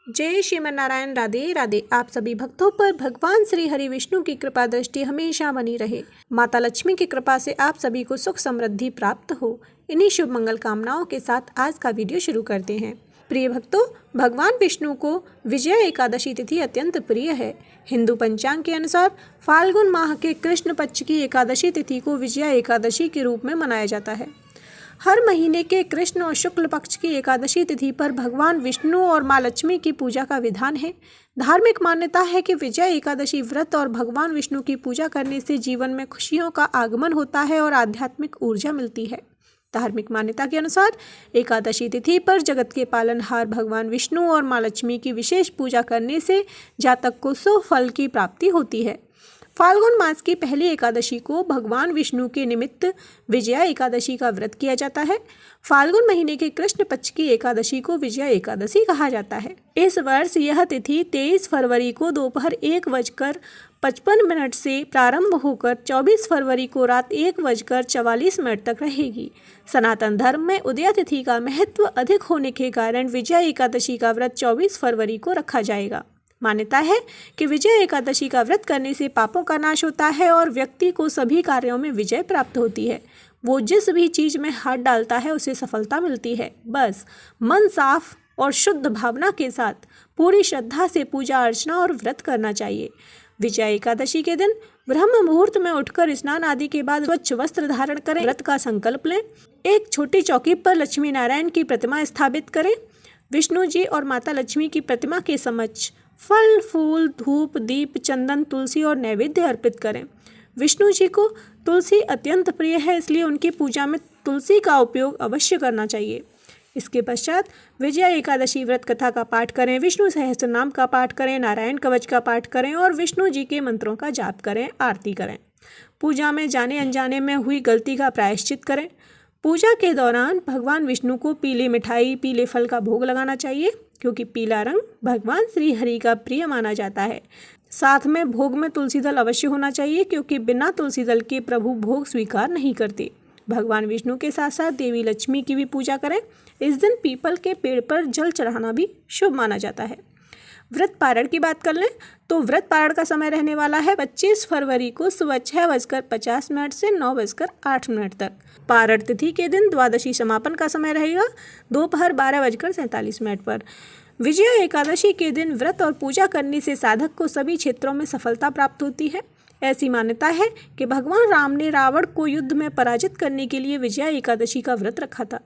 जय श्रीमन नारायण। राधे राधे। आप सभी भक्तों पर भगवान श्री हरि विष्णु की कृपा दृष्टि हमेशा बनी रहे। माता लक्ष्मी की कृपा से आप सभी को सुख समृद्धि प्राप्त हो। इन्हीं शुभ मंगल कामनाओं के साथ आज का वीडियो शुरू करते हैं। प्रिय भक्तों, भगवान विष्णु को विजया एकादशी तिथि अत्यंत प्रिय है। हिंदू पंचांग के अनुसार फाल्गुन माह के कृष्ण पक्ष की एकादशी तिथि को विजया एकादशी के रूप में मनाया जाता है। हर महीने के कृष्ण और शुक्ल पक्ष की एकादशी तिथि पर भगवान विष्णु और माँ लक्ष्मी की पूजा का विधान है। धार्मिक मान्यता है कि विजया एकादशी व्रत और भगवान विष्णु की पूजा करने से जीवन में खुशियों का आगमन होता है और आध्यात्मिक ऊर्जा मिलती है। धार्मिक मान्यता के अनुसार एकादशी तिथि पर जगत के पालनहार भगवान विष्णु और माँ लक्ष्मी की विशेष पूजा करने से जातक को शुभ फल की प्राप्ति होती है। फाल्गुन मास की पहली एकादशी को भगवान विष्णु के निमित्त विजया एकादशी का व्रत किया जाता है। फाल्गुन महीने के कृष्ण पक्ष की एकादशी को विजया एकादशी कहा जाता है। इस वर्ष यह तिथि 23 फरवरी को दोपहर 1:55 से प्रारंभ होकर 24 फरवरी को रात 1:44 तक रहेगी। सनातन धर्म में उदया तिथि का महत्व अधिक होने के कारण विजया एकादशी का व्रत 24 फरवरी को रखा जाएगा। मान्यता है कि विजय एकादशी का व्रत करने से पापों का नाश होता है और व्यक्ति को सभी कार्यों में विजय प्राप्त होती है। वो जिस भी चीज़ में हाथ डालता है उसे सफलता मिलती है। बस मन साफ और शुद्ध भावना के साथ पूरी श्रद्धा से पूजा अर्चना और व्रत करना चाहिए। विजय एकादशी के दिन ब्रह्म मुहूर्त में उठकर स्नान आदि के बाद स्वच्छ वस्त्र धारण करें। व्रत का संकल्प लें। एक छोटी चौकी पर लक्ष्मी नारायण की प्रतिमा स्थापित करें। विष्णु जी और माता लक्ष्मी की प्रतिमा के समक्ष फल, फूल, धूप, दीप, चंदन, तुलसी और नैवेद्य अर्पित करें। विष्णु जी को तुलसी अत्यंत प्रिय है, इसलिए उनकी पूजा में तुलसी का उपयोग अवश्य करना चाहिए। इसके पश्चात विजया एकादशी व्रत कथा का पाठ करें, विष्णु सहस्त्र नाम का पाठ करें, नारायण कवच का पाठ करें और विष्णु जी के मंत्रों का जाप करें, आरती करें। पूजा में जाने अनजाने में हुई गलती का प्रायश्चित करें। पूजा के दौरान भगवान विष्णु को पीली मिठाई, पीले फल का भोग लगाना चाहिए, क्योंकि पीला रंग भगवान श्री हरि का प्रिय माना जाता है। साथ में भोग में तुलसी दल अवश्य होना चाहिए, क्योंकि बिना तुलसी दल के प्रभु भोग स्वीकार नहीं करते। भगवान विष्णु के साथ साथ देवी लक्ष्मी की भी पूजा करें। इस दिन पीपल के पेड़ पर जल चढ़ाना भी शुभ माना जाता है। व्रत पारण की बात कर लें तो व्रत पारण का समय रहने वाला है 25 फरवरी को सुबह 6:50 से 9:08 तक। पारण तिथि के दिन द्वादशी समापन का समय रहेगा दोपहर 12:47 पर। विजया एकादशी के दिन व्रत और पूजा करने से साधक को सभी क्षेत्रों में सफलता प्राप्त होती है। ऐसी मान्यता है कि भगवान राम ने रावण को युद्ध में पराजित करने के लिए विजया एकादशी का व्रत रखा था।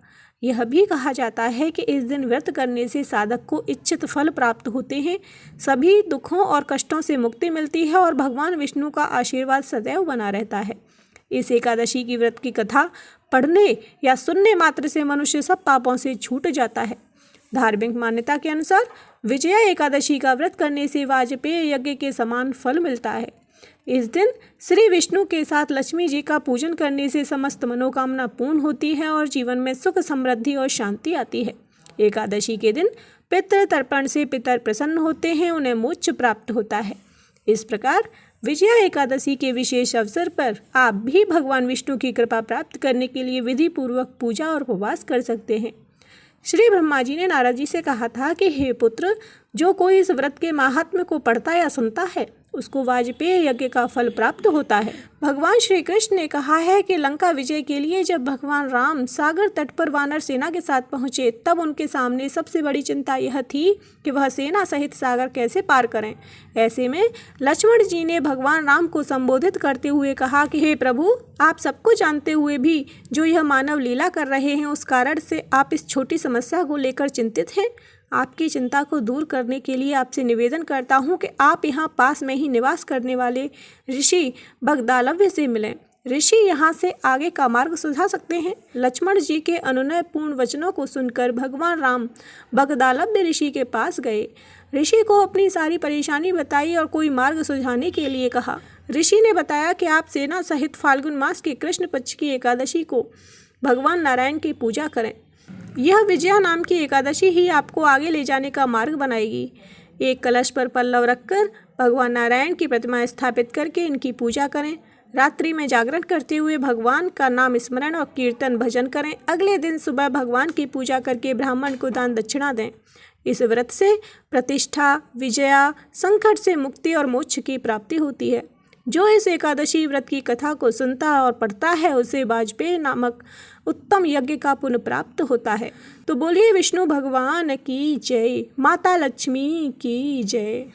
यह भी कहा जाता है कि इस दिन व्रत करने से साधक को इच्छित फल प्राप्त होते हैं, सभी दुखों और कष्टों से मुक्ति मिलती है और भगवान विष्णु का आशीर्वाद सदैव बना रहता है। इस एकादशी की व्रत की कथा पढ़ने या सुनने मात्र से मनुष्य सब पापों से छूट जाता है। धार्मिक मान्यता के अनुसार विजया एकादशी का व्रत करने से वाजपेय यज्ञ के समान फल मिलता है। इस दिन श्री विष्णु के साथ लक्ष्मी जी का पूजन करने से समस्त मनोकामना पूर्ण होती है और जीवन में सुख समृद्धि और शांति आती है। एकादशी के दिन पितृ तर्पण से पितर प्रसन्न होते हैं, उन्हें मोक्ष प्राप्त होता है। इस प्रकार विजया एकादशी के विशेष अवसर पर आप भी भगवान विष्णु की कृपा प्राप्त करने के लिए विधि पूर्वक पूजा और उपवास कर सकते हैं। श्री ब्रह्मा जी ने नारद जी से कहा था कि हे पुत्र, जो कोई इस व्रत के महात्म्य को पढ़ता या सुनता है उसको वाजपेय यज्ञ का फल प्राप्त होता है। भगवान श्री कृष्ण ने कहा है कि लंका विजय के लिए जब भगवान राम सागर तट पर वानर सेना के साथ पहुंचे तब उनके सामने सबसे बड़ी चिंता यह थी कि वह सेना सहित सागर कैसे पार करें। ऐसे में लक्ष्मण जी ने भगवान राम को संबोधित करते हुए कहा कि हे प्रभु, आप सबको जानते हुए भी जो यह मानव लीला कर रहे हैं उस कारण से आप इस छोटी समस्या को लेकर चिंतित हैं। आपकी चिंता को दूर करने के लिए आपसे निवेदन करता हूँ कि आप यहाँ पास में ही निवास करने वाले ऋषि भगदालव्य से मिलें। ऋषि यहाँ से आगे का मार्ग सुझा सकते हैं। लक्ष्मण जी के अनुनयपूर्ण वचनों को सुनकर भगवान राम भगदालव्य ऋषि के पास गए। ऋषि को अपनी सारी परेशानी बताई और कोई मार्ग सुझाने के लिए कहा। ऋषि ने बताया कि आप सेना सहित फाल्गुन मास के कृष्ण पक्ष की एकादशी को भगवान नारायण की पूजा करें। यह विजया नाम की एकादशी ही आपको आगे ले जाने का मार्ग बनाएगी। एक कलश पर पल्लव रखकर भगवान नारायण की प्रतिमा स्थापित करके इनकी पूजा करें। रात्रि में जागरण करते हुए भगवान का नाम स्मरण और कीर्तन भजन करें। अगले दिन सुबह भगवान की पूजा करके ब्राह्मण को दान दक्षिणा दें। इस व्रत से प्रतिष्ठा, विजया, संकट से मुक्ति और मोक्ष की प्राप्ति होती है। जो इस एकादशी व्रत की कथा को सुनता और पढ़ता है उसे वाजपेयी नामक उत्तम यज्ञ का पुण्य प्राप्त होता है। तो बोलिए विष्णु भगवान की जय, माता लक्ष्मी की जय।